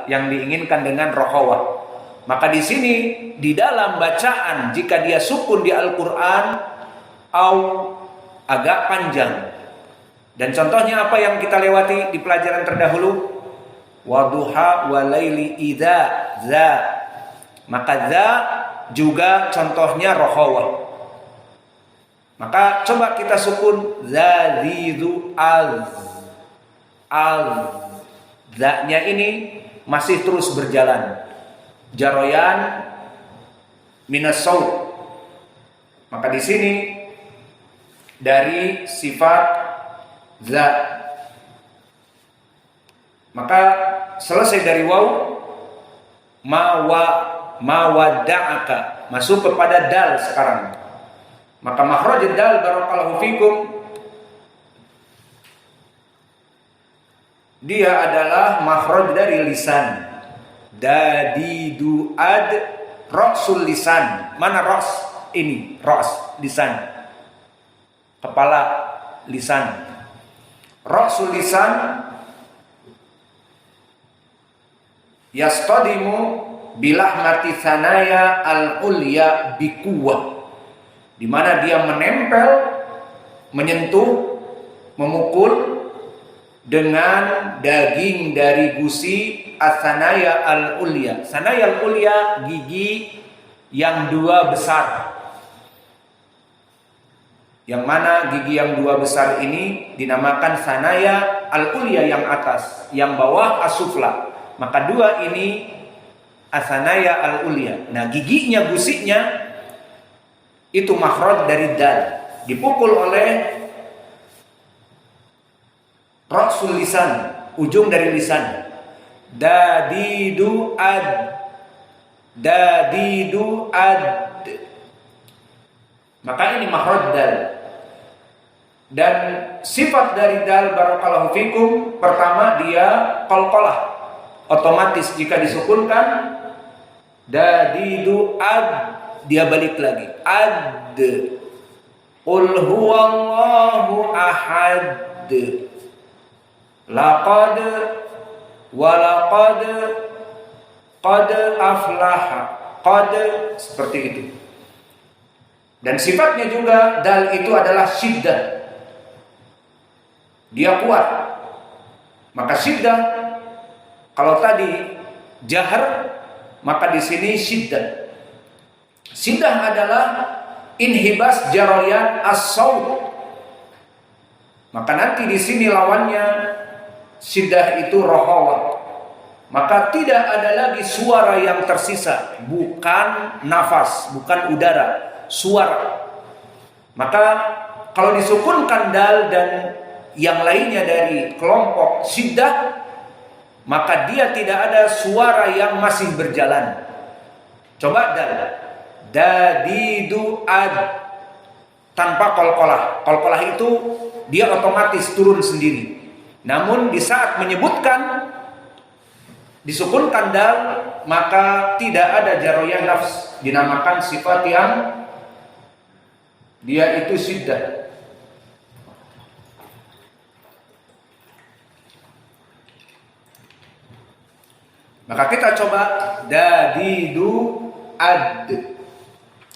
yang diinginkan dengan rokhawah. Maka di sini di dalam bacaan jika dia sukun di Al-Qur'an au agak panjang. Dan contohnya apa yang kita lewati di pelajaran terdahulu? Waduha walaili idza za. Maka za juga contohnya rokhawah. Maka coba kita sukun zazidu az. Za-nya ini masih terus berjalan. Jaroyan minas saut. Maka di sini dari sifat za. Maka selesai dari waw mawadda'aka, masuk kepada dal sekarang. Maka makhraj dal barakallahu fikum dia adalah makhraj dari lisan. Dadidu ad rasul lisan. Mana ras? Ini ras, lisan. Kepala lisan. Rasul lisan yastadimu bilahmati thanaya al-ulya bikuwah, di mana dia menempel, menyentuh, memukul dengan daging dari gusi as-sanaya al-ulya. Sanaya al-ulya, gigi yang dua besar. Yang mana gigi yang dua besar ini dinamakan sanaya al-ulya yang atas, yang bawah as-sufla. Maka dua ini as-sanaya al-ulya. Nah, giginya, gusinya itu makhraj dari dal, dipukul oleh rasul lisan, ujung dari lisan. Dadidu ad. Dadidu ad. Maka ini makhraj dal. Dan sifat dari dal barakallahu fikum, pertama dia qalqalah. Otomatis jika disukunkan dadidu ad, dia balik lagi ad. Qul huwallahu ahad. Laqad walaqad qad aflaha. Qad, seperti itu. Dan sifatnya juga dal itu adalah syiddah. Dia kuat. Maka syiddah, kalau tadi jahar, maka di sini syiddah. Syiddah adalah inhibas jarayan as-saut. Maka nanti di sini lawannya syiddah itu rokhawah. Maka tidak ada lagi suara yang tersisa, bukan nafas, bukan udara, suara. Maka kalau disukunkan dal dan yang lainnya dari kelompok syiddah, maka dia tidak ada suara yang masih berjalan. Coba dal. Dadidu ad, tanpa qalqalah. Qalqalah itu dia otomatis turun sendiri. Namun di saat menyebutkan disukunkan dal, maka tidak ada jaroyan nafs, dinamakan sifat yang dia itu syiddah. Maka kita coba dadidu ad.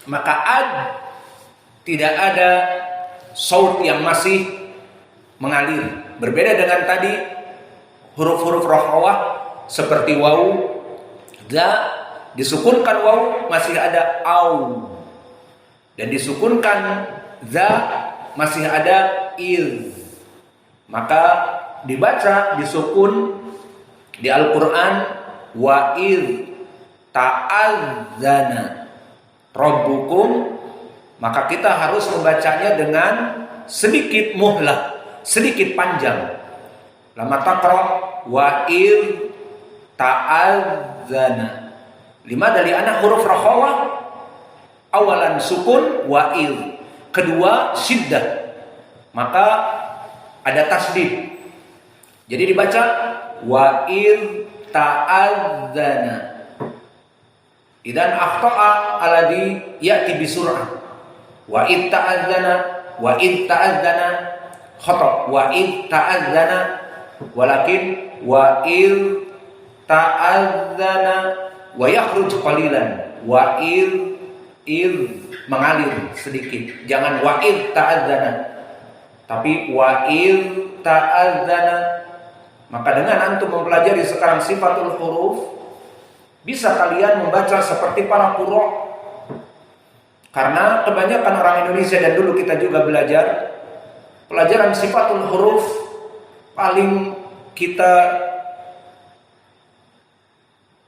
Maka ad tidak ada saut yang masih mengalir. Berbeda dengan tadi huruf-huruf rokhawah seperti waw, za, disukunkan waw masih ada au, dan disukunkan za masih ada iz. Maka dibaca disukun di Al-Quran wa iz ta'adzana rabbukum, maka kita harus membacanya dengan sedikit muhlah, sedikit panjang. Lama taqra wa iz ta'adzana. Lima dari anak huruf rakhawah, awalan sukun wa iz, kedua syiddah, maka ada tasdid. Jadi dibaca wa iz ta'adzana. Idan akhta'a alladhi ya'ti bisur'ah. Wa id ta'adzana, wa id ta'adzana khata', wa id ta'adzana, walakin wa id ta'adzana wa yakhruj qalilan. Wa mengalir sedikit. Jangan wa ta'adzana. Tapi wa ta'adzana. Maka dengan antum mempelajari sekarang sifatul huruf, bisa kalian membaca seperti para qurra. Karena kebanyakan orang Indonesia dan dulu kita juga belajar pelajaran sifatul huruf paling kita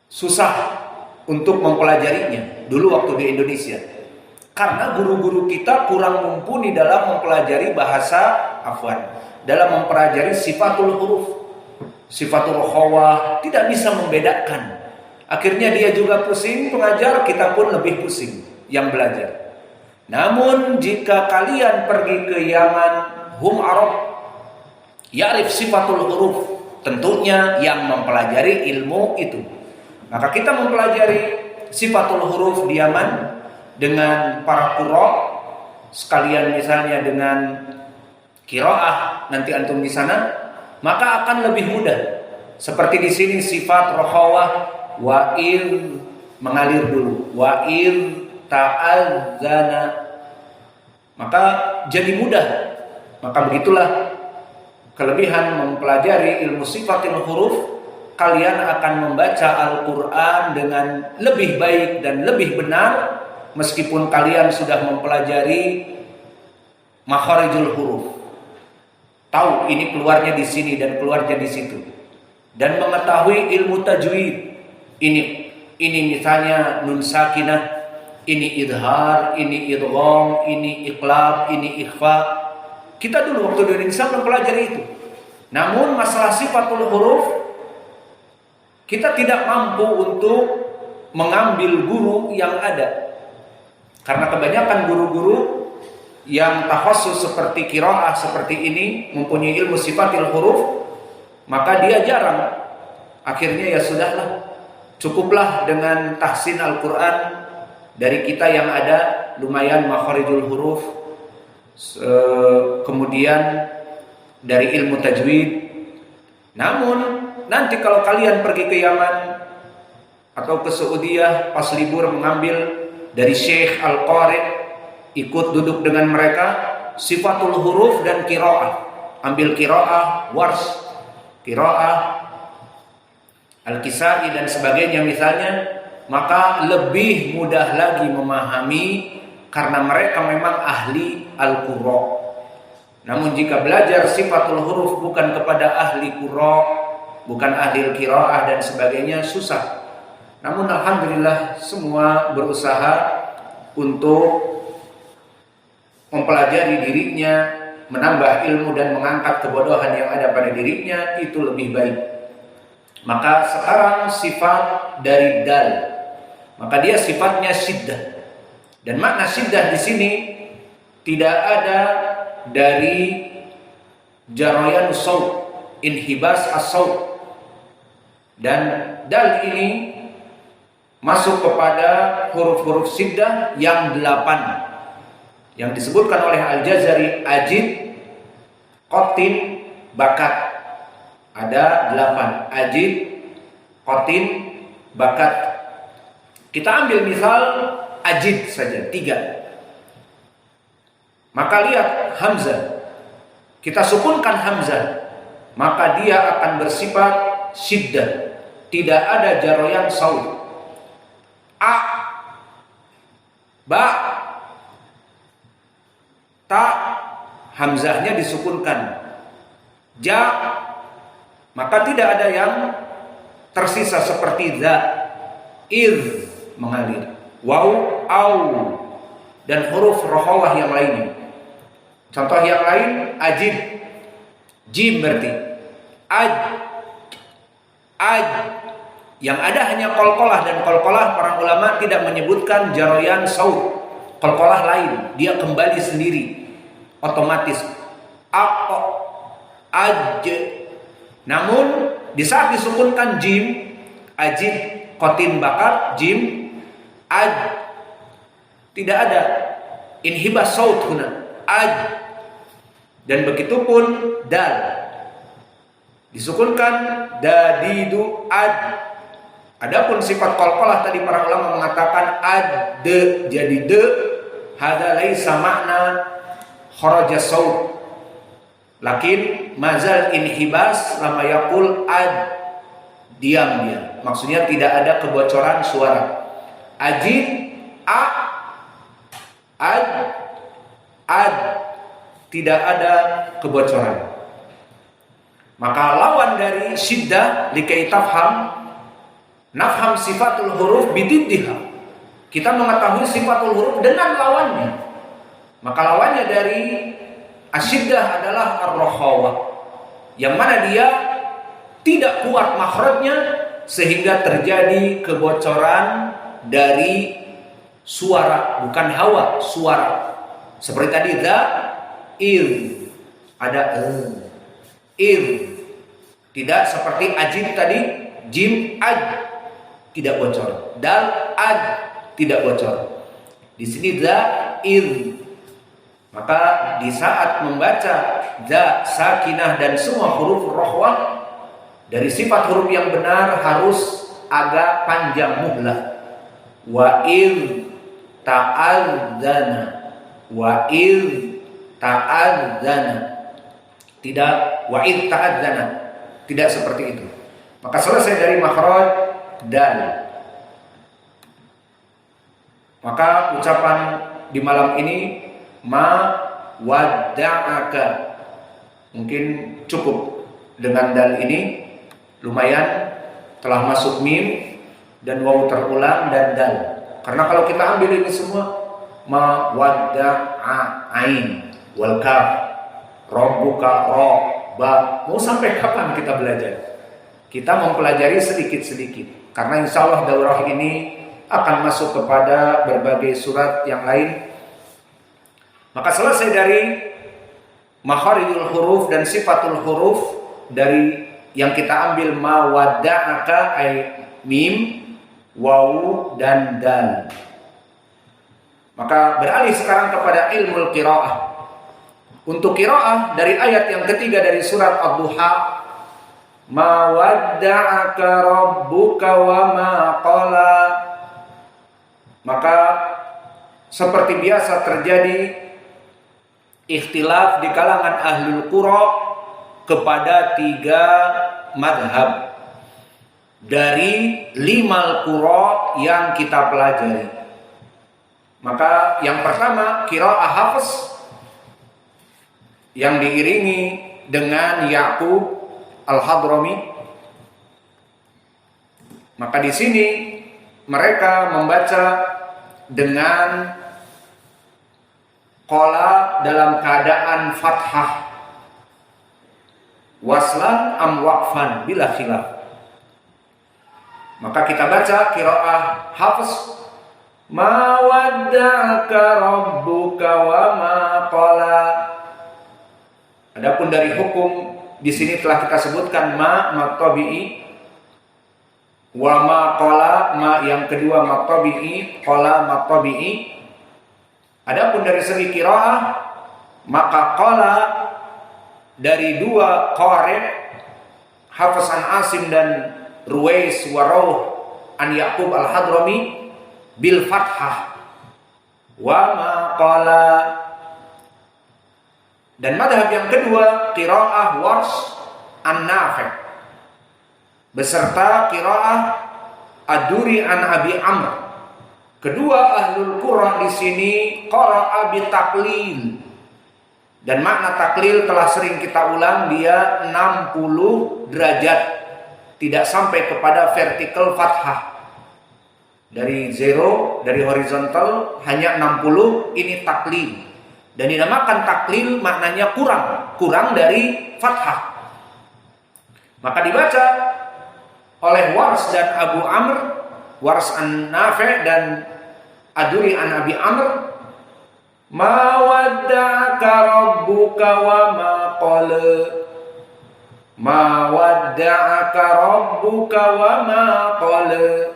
susah untuk mempelajarinya dulu waktu di Indonesia. Karena guru-guru kita kurang mumpuni dalam mempelajari dalam mempelajari sifatul huruf. Sifatul khawah tidak bisa membedakan. Akhirnya dia juga pusing pengajar, kita pun lebih pusing yang belajar. Namun jika kalian pergi ke Yaman, hum Arab, ya'rif sifatul huruf, tentunya yang mempelajari ilmu itu. Maka kita mempelajari sifatul huruf di Yaman dengan para qurra, sekalian misalnya dengan qiraah nanti antum di sana, maka akan lebih mudah. Seperti di sini sifat rokhawah, wa'ir mengalir dulu, wa'ir ta'adzana, maka jadi mudah. Maka begitulah kelebihan mempelajari ilmu sifatil huruf. Kalian akan membaca Al-Quran dengan lebih baik dan lebih benar, meskipun kalian sudah mempelajari makharijul huruf. Tahu ini keluarnya di sini dan keluarnya di situ, dan mengetahui ilmu tajwid. Ini misalnya nun sakinah, ini idhar, ini idgham, ini iqlab, ini ikhfa. Kita dulu waktu di Indonesia mempelajari itu. Namun masalah sifatul huruf kita tidak mampu untuk mengambil guru yang ada. Karena kebanyakan guru-guru yang takhassus seperti qiraah seperti ini, mempunyai ilmu sifatil huruf, maka dia jarang. Akhirnya ya sudahlah, cukuplah dengan tahsin Al-Quran dari kita yang ada, lumayan makharijul huruf, kemudian dari ilmu tajwid. Namun nanti kalau kalian pergi ke Yaman atau ke Saudiyah pas libur, mengambil dari Syekh Al-Qari, ikut duduk dengan mereka sifatul huruf dan qiraah. Ambil qiraah Warsh, qiraah Al-Kisai dan sebagainya misalnya, maka lebih mudah lagi memahami karena mereka memang ahli Al-Qurra. Namun jika belajar sifatul huruf bukan kepada ahli qurra, bukan ahli qiraah dan sebagainya, susah. Namun alhamdulillah semua berusaha untuk mempelajari dirinya, menambah ilmu dan mengangkat kebodohan yang ada pada dirinya, itu lebih baik. Maka sekarang sifat dari dal, maka dia sifatnya syiddah. Dan makna syiddah di sini tidak ada dari jarayan saut, inhibas as-saut. Dan dal ini masuk kepada huruf-huruf syiddah yang 8 yang disebutkan oleh Al-Jazari, ajid, qatin, bakat. Ada 8, ajid, qatin, bakat. Kita ambil misal ajid saja, 3. Maka lihat hamzah, kita sukunkan hamzah, maka dia akan bersifat syiddah, tidak ada jaroyan saut. A, ba, ta, hamzahnya disukunkan. Ja, maka tidak ada yang tersisa seperti za, iz mengalir, waw, au, dan huruf rokhawah yang lainnya. Contoh yang lain, ajid, jim berarti aj, yang ada hanya qalqalah, dan qalqalah para ulama tidak menyebutkan jaroyan saut. Qalqalah lain, dia kembali sendiri otomatis. Aqo, aj. Namun di saat disukunkan jim, ajid, qatin, bakat, jim, aj, tidak ada inhibas saut huna, aj. Dan begitu pun dal, disukunkan dadidu, aj, Adapun sifat qalqalah tadi para ulama mengatakan ad, jadi de, hada laisa makna kharaja saut. Lakin mazal inhibas lama yaqul ad, diam dia. Maksudnya tidak ada kebocoran suara. Ajid ad, tidak ada kebocoran. Maka lawan dari syiddah likai tafham, nafham sifatul huruf bididdiha. Kita mengetahui sifatul huruf dengan lawannya. Maka lawannya dari asyiddah adalah ar-rakhawah, yang mana dia tidak kuat makhrajnya sehingga terjadi kebocoran dari suara, bukan hawa, suara. Seperti tadi ada tidak seperti ajib tadi, jim aj tidak bocor, dal aj tidak bocor. Di sini maka di saat membaca sakinah dan semua huruf rokhwah, dari sifat huruf yang benar harus agak panjang muhlah. Wa ta'adzana, tidak wa ta'adzana, tidak seperti itu. Maka selesai dari makhraj dal. Maka ucapan di malam ini ma wadda'aka, mungkin cukup dengan dal ini, lumayan telah masuk mim dan waw terulang dan dal. Karena kalau kita ambil ini semua, ma wadda'a ain wal kaf, rabbuka ra ba, mau sampai kapan kita belajar? Kita mempelajari sedikit-sedikit, karena insya Allah daurah ini akan masuk kepada berbagai surat yang lain. Maka selesai dari makharijul huruf dan sifatul huruf dari yang kita ambil ma wadda'aka ay mim, waw dan dal. Maka beralih sekarang kepada ilmu qiraah. Untuk qiraah dari ayat yang ketiga dari surat Ad-Duha, ma wadda'aka rabbuka wa ma qala. Maka seperti biasa terjadi ikhtilaf di kalangan ahlul qura kepada 3 madhab dari 5 qura yang kita pelajari. Maka yang pertama qiraah Hafs yang diiringi dengan Ya'qub Al-Hadrami. Maka di sini mereka membaca dengan qala dalam keadaan fathah, waslan am waqfan bila khilaf. Maka kita baca qiraah Hafs, ma wadda'aka rabbuka wa ma qala. Adapun dari hukum di sini telah kita sebutkan ma tabi'i, wa ma qala, ma yang kedua ma tabi'i, qala ma tabi'i. Adapun dari segi qiraah, maka qala dari 2 qari, Hafs an Asim dan Ruwais wa Rawh an Ya'qub Al-Hadrami bil fathah, wa ma qala. Dan madhab yang kedua qiraah Warsh an Nafi' beserta qiraah Ad-Duri an Abi Amr. Kedua ahlul qura di sini qara'a bi taklil. Dan makna taklil telah sering kita ulang, dia 60 derajat, tidak sampai kepada vertikal fathah. Dari 0, dari horizontal hanya 60, ini taklil. Dan dinamakan taklil maknanya kurang dari fathah. Maka dibaca oleh Wars dan Abu Amr, Wars an Nafi' dan Ad-Duri an Abi Amr, ma wadda'aka rabbuka wa ma qala. Ma wadda'aka rabbuka wa ma qala.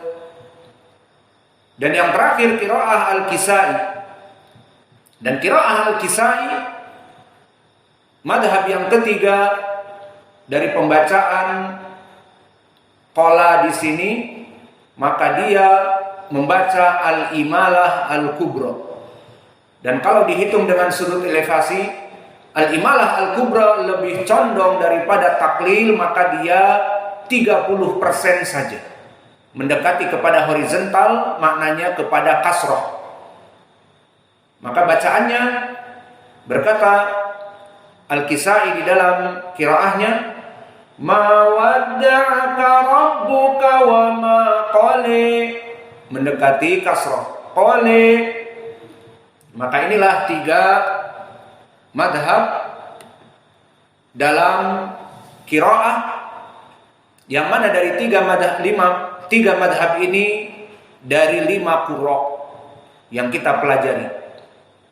Dan yang terakhir qiraah Al-Kisai. Dan qiraah Al-Kisai madhab yang ketiga dari pembacaan qala di sini, maka dia membaca Al-Imalah Al-Kubra. Dan kalau dihitung dengan sudut elevasi, Al-Imalah Al-Kubra lebih condong daripada taklil, maka dia 30% saja. Mendekati kepada horizontal, maknanya kepada kasroh. Maka bacaannya berkata Al-Kisai di dalam qiraahnya, ma wadda'aka rabbuka wa ma qali, mendekati kasroh, qali. Maka inilah 3 madhab dalam qiraah, yang mana dari 3 madhab ini dari 5 qurra yang kita pelajari.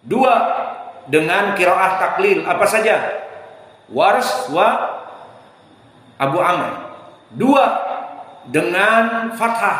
2 dengan qiraah taklil, apa saja? Wars wa Abu Amr. 2 dengan fathah.